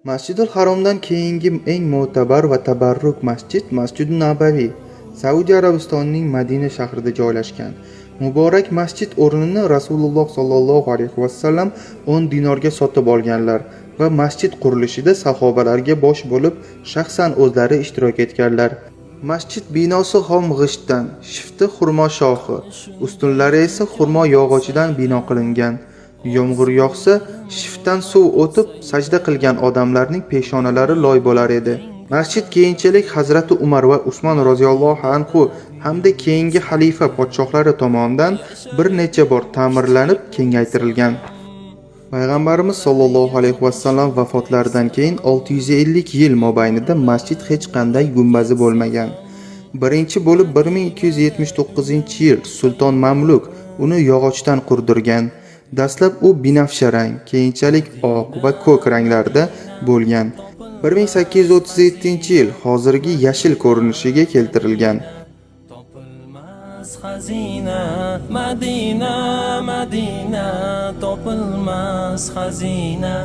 Masjidul Haromdan keyingi eng mo'tabar va tabarruk masjid Masjid Nabaviy, Saudiya Arabistonining Madina shahrida joylashgan. Muborak masjid o'rnini Rasululloh sollallohu alayhi vasallam 10 dinorga sotib olganlar va masjid qurilishida sahobalarga bosh bo'lib shaxsan o'zlari ishtirok etganlar. Masjid binosi xom g'ishtdan, shifti xurmo shoxi, ustunlari esa xurmo yog'ochidan bino qilingan. Yomg'ir yog'sa, shiftdan suv o'tib, sajda qilgan odamlarning peshonalari loy bo'lar edi. Masjid keyinchalik Hazrati Umar va Usmon roziyallohu anhu hamda keyingi xalifa podshohlari tomonidan bir necha bor ta'mirlanib, kengaytirilgan. Payg'ambarimiz sollallohu alayhi vasallam vafotlaridan keyin 650 yil mobaynida masjid hech qanday gumbazi bo'lmagan. Birinchi bo'lib 1279-yil Sulton Mamluk uni yog'ochdan qurdirgan. Dastlab u binafsha rang, keyinchalik oq va ko'k ranglarda bo'lgan. 1837-yil hozirgi yashil ko'rinishiga keltirilgan. Xazina, Madina, Madina, topilmas xazina.